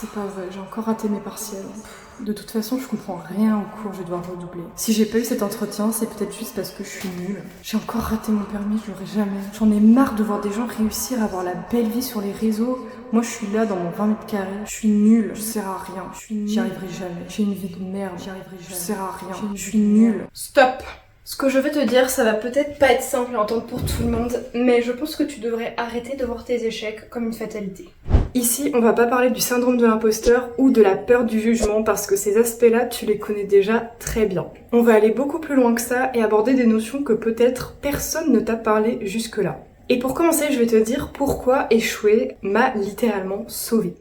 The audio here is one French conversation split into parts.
C'est pas vrai, j'ai encore raté mes partiels. De toute façon, je comprends rien au cours, je vais devoir redoubler. Si j'ai pas eu cet entretien, c'est peut-être juste parce que je suis nulle. J'ai encore raté mon permis, je l'aurai jamais. J'en ai marre de voir des gens réussir à avoir la belle vie sur les réseaux. Moi, je suis là dans mon 20 mètres carrés. Je suis nulle, je sers à rien. J'y arriverai jamais. J'ai une vie de merde, j'y arriverai jamais. Je sers à rien. Je suis nulle. Stop! Ce que je veux te dire, ça va peut-être pas être simple à entendre pour tout le monde, mais je pense que tu devrais arrêter de voir tes échecs comme une fatalité. Ici, on va pas parler du syndrome de l'imposteur ou de la peur du jugement parce que ces aspects-là, tu les connais déjà très bien. On va aller beaucoup plus loin que ça et aborder des notions que peut-être personne ne t'a parlé jusque-là. Et pour commencer, je vais te dire pourquoi échouer m'a littéralement sauvée.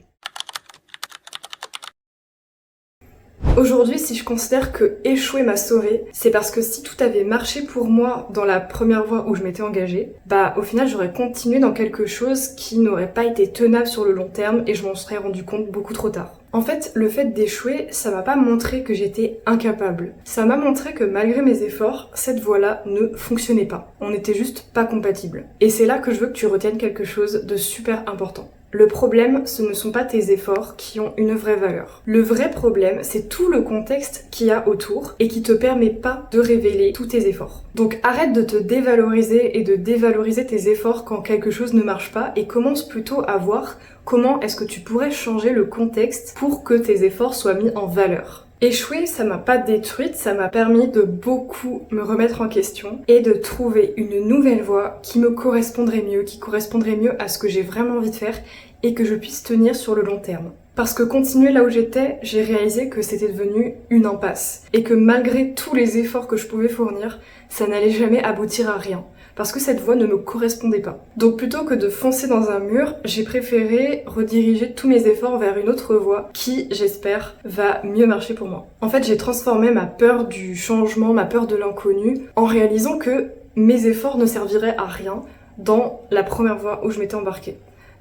Aujourd'hui, si je considère que échouer m'a sauvée, c'est parce que si tout avait marché pour moi dans la première voie où je m'étais engagée, au final j'aurais continué dans quelque chose qui n'aurait pas été tenable sur le long terme et je m'en serais rendu compte beaucoup trop tard. En fait, le fait d'échouer, ça m'a pas montré que j'étais incapable. Ça m'a montré que malgré mes efforts, cette voie-là ne fonctionnait pas. On n'était juste pas compatibles. Et c'est là que je veux que tu retiennes quelque chose de super important. Le problème, ce ne sont pas tes efforts qui ont une vraie valeur. Le vrai problème, c'est tout le contexte qu'il y a autour et qui te permet pas de révéler tous tes efforts. Donc arrête de te dévaloriser et de dévaloriser tes efforts quand quelque chose ne marche pas et commence plutôt à voir comment est-ce que tu pourrais changer le contexte pour que tes efforts soient mis en valeur. Échouer, ça m'a pas détruite, ça m'a permis de beaucoup me remettre en question et de trouver une nouvelle voie qui me correspondrait mieux, qui correspondrait mieux à ce que j'ai vraiment envie de faire et que je puisse tenir sur le long terme. Parce que continuer là où j'étais, j'ai réalisé que c'était devenu une impasse et que malgré tous les efforts que je pouvais fournir, ça n'allait jamais aboutir à rien. Parce que cette voie ne me correspondait pas. Donc plutôt que de foncer dans un mur, j'ai préféré rediriger tous mes efforts vers une autre voie qui, j'espère, va mieux marcher pour moi. En fait, j'ai transformé ma peur du changement, ma peur de l'inconnu, en réalisant que mes efforts ne serviraient à rien dans la première voie où je m'étais embarquée.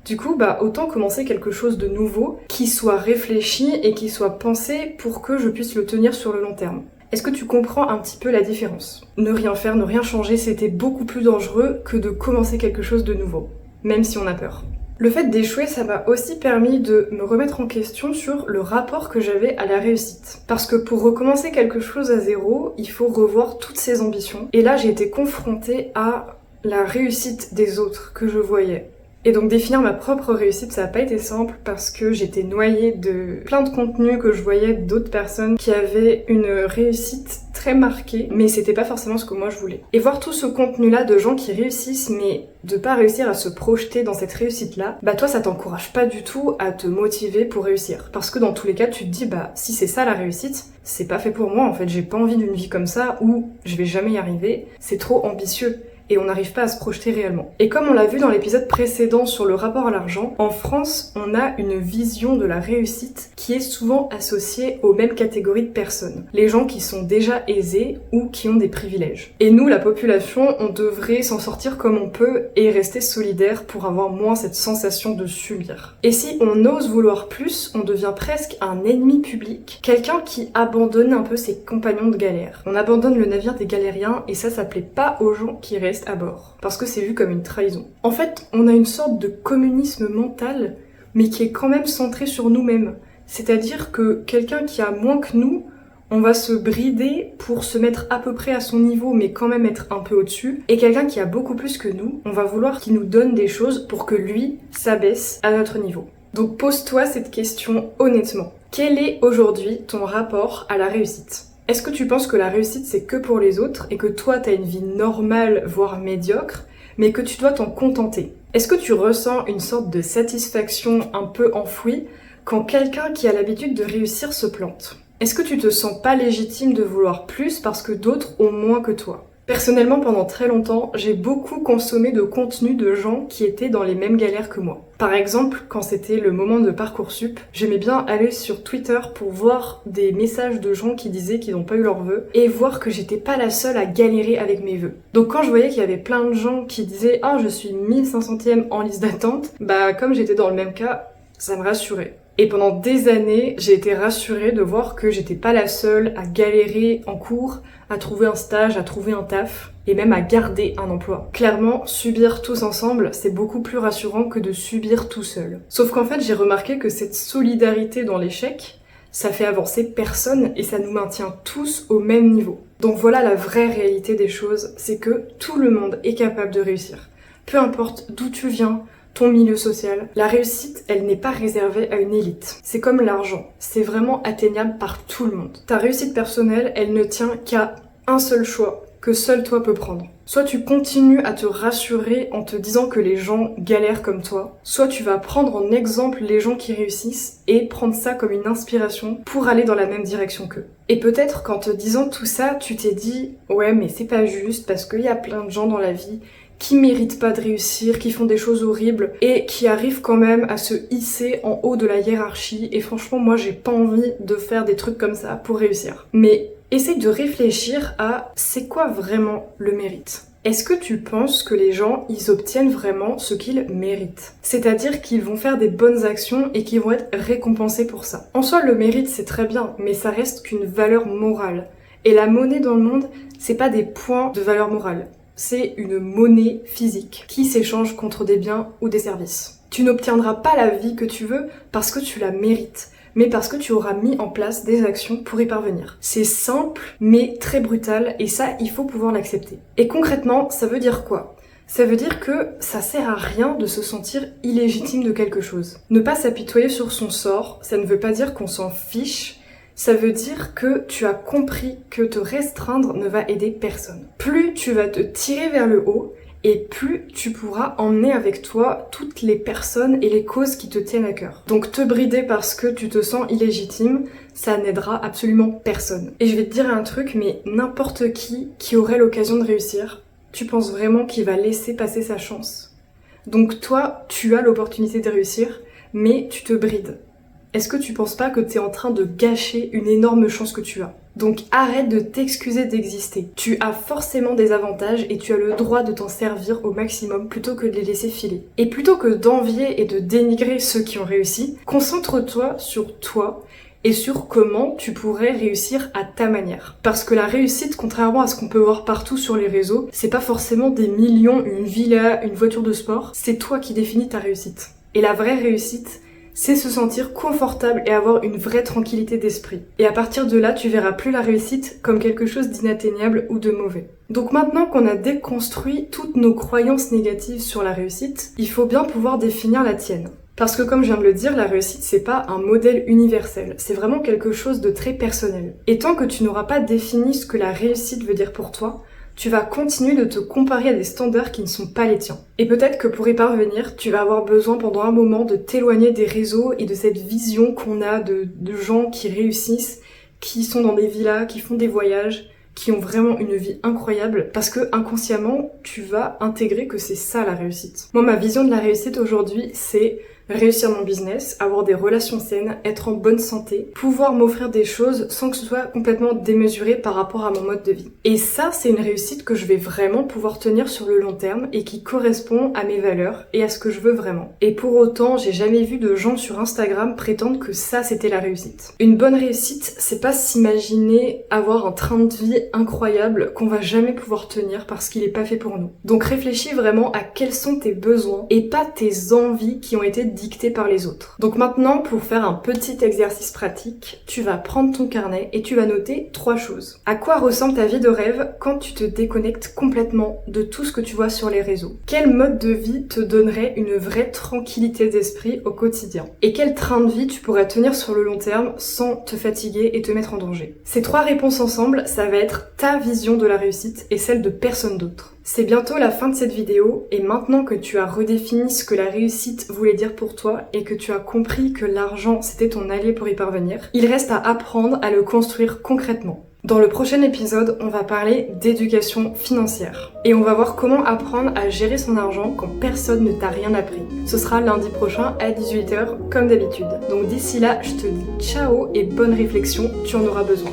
Du coup, autant commencer quelque chose de nouveau, qui soit réfléchi et qui soit pensé pour que je puisse le tenir sur le long terme. Est-ce que tu comprends un petit peu la différence? Ne rien faire, ne rien changer, c'était beaucoup plus dangereux que de commencer quelque chose de nouveau, même si on a peur. Le fait d'échouer, ça m'a aussi permis de me remettre en question sur le rapport que j'avais à la réussite. Parce que pour recommencer quelque chose à zéro, il faut revoir toutes ses ambitions. Et là, j'ai été confrontée à la réussite des autres que je voyais. Et donc définir ma propre réussite, ça n'a pas été simple parce que j'étais noyée de plein de contenus que je voyais d'autres personnes qui avaient une réussite très marquée, mais c'était pas forcément ce que moi je voulais. Et voir tout ce contenu-là de gens qui réussissent, mais de pas réussir à se projeter dans cette réussite-là, toi ça t'encourage pas du tout à te motiver pour réussir. Parce que dans tous les cas, tu te dis, si c'est ça la réussite, c'est pas fait pour moi en fait, j'ai pas envie d'une vie comme ça où je vais jamais y arriver, c'est trop ambitieux. Et on n'arrive pas à se projeter réellement. Et comme on l'a vu dans l'épisode précédent sur le rapport à l'argent, en France, on a une vision de la réussite qui est souvent associée aux mêmes catégories de personnes. Les gens qui sont déjà aisés ou qui ont des privilèges. Et nous, la population, on devrait s'en sortir comme on peut et rester solidaire pour avoir moins cette sensation de subir. Et si on ose vouloir plus, on devient presque un ennemi public. Quelqu'un qui abandonne un peu ses compagnons de galère. On abandonne le navire des galériens et ça plaît pas aux gens qui restent à bord, parce que c'est vu comme une trahison. En fait, on a une sorte de communisme mental, mais qui est quand même centré sur nous-mêmes. C'est-à-dire que quelqu'un qui a moins que nous, on va se brider pour se mettre à peu près à son niveau, mais quand même être un peu au-dessus. Et quelqu'un qui a beaucoup plus que nous, on va vouloir qu'il nous donne des choses pour que lui s'abaisse à notre niveau. Donc pose-toi cette question honnêtement. Quel est aujourd'hui ton rapport à la réussite ? Est-ce que tu penses que la réussite c'est que pour les autres et que toi t'as une vie normale voire médiocre mais que tu dois t'en contenter? Est-ce que tu ressens une sorte de satisfaction un peu enfouie quand quelqu'un qui a l'habitude de réussir se plante? Est-ce que tu te sens pas légitime de vouloir plus parce que d'autres ont moins que toi? Personnellement, pendant très longtemps, j'ai beaucoup consommé de contenu de gens qui étaient dans les mêmes galères que moi. Par exemple, quand c'était le moment de Parcoursup, j'aimais bien aller sur Twitter pour voir des messages de gens qui disaient qu'ils n'ont pas eu leurs vœux et voir que j'étais pas la seule à galérer avec mes vœux. Donc quand je voyais qu'il y avait plein de gens qui disaient « Ah, je suis 1500e en liste d'attente », comme j'étais dans le même cas, Ça me rassurait. Et pendant des années, j'ai été rassurée de voir que j'étais pas la seule à galérer en cours, à trouver un stage, à trouver un taf, et même à garder un emploi. Clairement, subir tous ensemble, c'est beaucoup plus rassurant que de subir tout seul. Sauf qu'en fait, j'ai remarqué que cette solidarité dans l'échec, ça fait avancer personne et ça nous maintient tous au même niveau. Donc voilà la vraie réalité des choses, c'est que tout le monde est capable de réussir. Peu importe d'où tu viens, ton milieu social. La réussite, elle n'est pas réservée à une élite. C'est comme l'argent, c'est vraiment atteignable par tout le monde. Ta réussite personnelle, elle ne tient qu'à un seul choix que seul toi peux prendre. Soit tu continues à te rassurer en te disant que les gens galèrent comme toi, soit tu vas prendre en exemple les gens qui réussissent et prendre ça comme une inspiration pour aller dans la même direction qu'eux. Et peut-être qu'en te disant tout ça, tu t'es dit « Ouais, mais c'est pas juste parce qu'il y a plein de gens dans la vie qui méritent pas de réussir, qui font des choses horribles et qui arrivent quand même à se hisser en haut de la hiérarchie et franchement moi j'ai pas envie de faire des trucs comme ça pour réussir. » Mais essaye de réfléchir à c'est quoi vraiment le mérite. Est-ce que tu penses que les gens, ils obtiennent vraiment ce qu'ils méritent? C'est-à-dire qu'ils vont faire des bonnes actions et qu'ils vont être récompensés pour ça. En soi, le mérite, c'est très bien, mais ça reste qu'une valeur morale. Et la monnaie dans le monde, c'est pas des points de valeur morale. C'est une monnaie physique qui s'échange contre des biens ou des services. Tu n'obtiendras pas la vie que tu veux parce que tu la mérites, mais parce que tu auras mis en place des actions pour y parvenir. C'est simple, mais très brutal, et ça, il faut pouvoir l'accepter. Et concrètement, ça veut dire quoi ? Ça veut dire que ça sert à rien de se sentir illégitime de quelque chose. Ne pas s'apitoyer sur son sort, ça ne veut pas dire qu'on s'en fiche, ça veut dire que tu as compris que te restreindre ne va aider personne. Plus tu vas te tirer vers le haut, et plus tu pourras emmener avec toi toutes les personnes et les causes qui te tiennent à cœur. Donc te brider parce que tu te sens illégitime, ça n'aidera absolument personne. Et je vais te dire un truc, mais n'importe qui aurait l'occasion de réussir, tu penses vraiment qu'il va laisser passer sa chance? Donc toi, tu as l'opportunité de réussir, mais tu te brides. Est-ce que tu penses pas que t'es en train de gâcher une énorme chance que tu as? Donc arrête de t'excuser d'exister. Tu as forcément des avantages et tu as le droit de t'en servir au maximum plutôt que de les laisser filer. Et plutôt que d'envier et de dénigrer ceux qui ont réussi, concentre-toi sur toi et sur comment tu pourrais réussir à ta manière. Parce que la réussite, contrairement à ce qu'on peut voir partout sur les réseaux, c'est pas forcément des millions, une villa, une voiture de sport, c'est toi qui définis ta réussite. Et la vraie réussite, c'est se sentir confortable et avoir une vraie tranquillité d'esprit. Et à partir de là, tu verras plus la réussite comme quelque chose d'inatteignable ou de mauvais. Donc maintenant qu'on a déconstruit toutes nos croyances négatives sur la réussite, il faut bien pouvoir définir la tienne. Parce que comme je viens de le dire, la réussite c'est pas un modèle universel, c'est vraiment quelque chose de très personnel. Et tant que tu n'auras pas défini ce que la réussite veut dire pour toi, tu vas continuer de te comparer à des standards qui ne sont pas les tiens. Et peut-être que pour y parvenir, tu vas avoir besoin pendant un moment de t'éloigner des réseaux et de cette vision qu'on a de gens qui réussissent, qui sont dans des villas, qui font des voyages, qui ont vraiment une vie incroyable, parce que inconsciemment, tu vas intégrer que c'est ça la réussite. Moi, ma vision de la réussite aujourd'hui, c'est réussir mon business, avoir des relations saines, être en bonne santé, pouvoir m'offrir des choses sans que ce soit complètement démesuré par rapport à mon mode de vie. Et ça, c'est une réussite que je vais vraiment pouvoir tenir sur le long terme et qui correspond à mes valeurs et à ce que je veux vraiment. Et pour autant, j'ai jamais vu de gens sur Instagram prétendre que ça, c'était la réussite. Une bonne réussite, c'est pas s'imaginer avoir un train de vie incroyable qu'on va jamais pouvoir tenir parce qu'il est pas fait pour nous. Donc réfléchis vraiment à quels sont tes besoins et pas tes envies qui ont été dictée par les autres. Donc maintenant, pour faire un petit exercice pratique, tu vas prendre ton carnet et tu vas noter 3 choses. À quoi ressemble ta vie de rêve quand tu te déconnectes complètement de tout ce que tu vois sur les réseaux? Quel mode de vie te donnerait une vraie tranquillité d'esprit au quotidien? Et quel train de vie tu pourrais tenir sur le long terme sans te fatiguer et te mettre en danger? Ces 3 réponses ensemble, ça va être ta vision de la réussite et celle de personne d'autre. C'est bientôt la fin de cette vidéo et maintenant que tu as redéfini ce que la réussite voulait dire pour toi et que tu as compris que l'argent c'était ton allié pour y parvenir, il reste à apprendre à le construire concrètement. Dans le prochain épisode, on va parler d'éducation financière et on va voir comment apprendre à gérer son argent quand personne ne t'a rien appris. Ce sera lundi prochain à 18h comme d'habitude. Donc d'ici là, je te dis ciao et bonne réflexion, tu en auras besoin.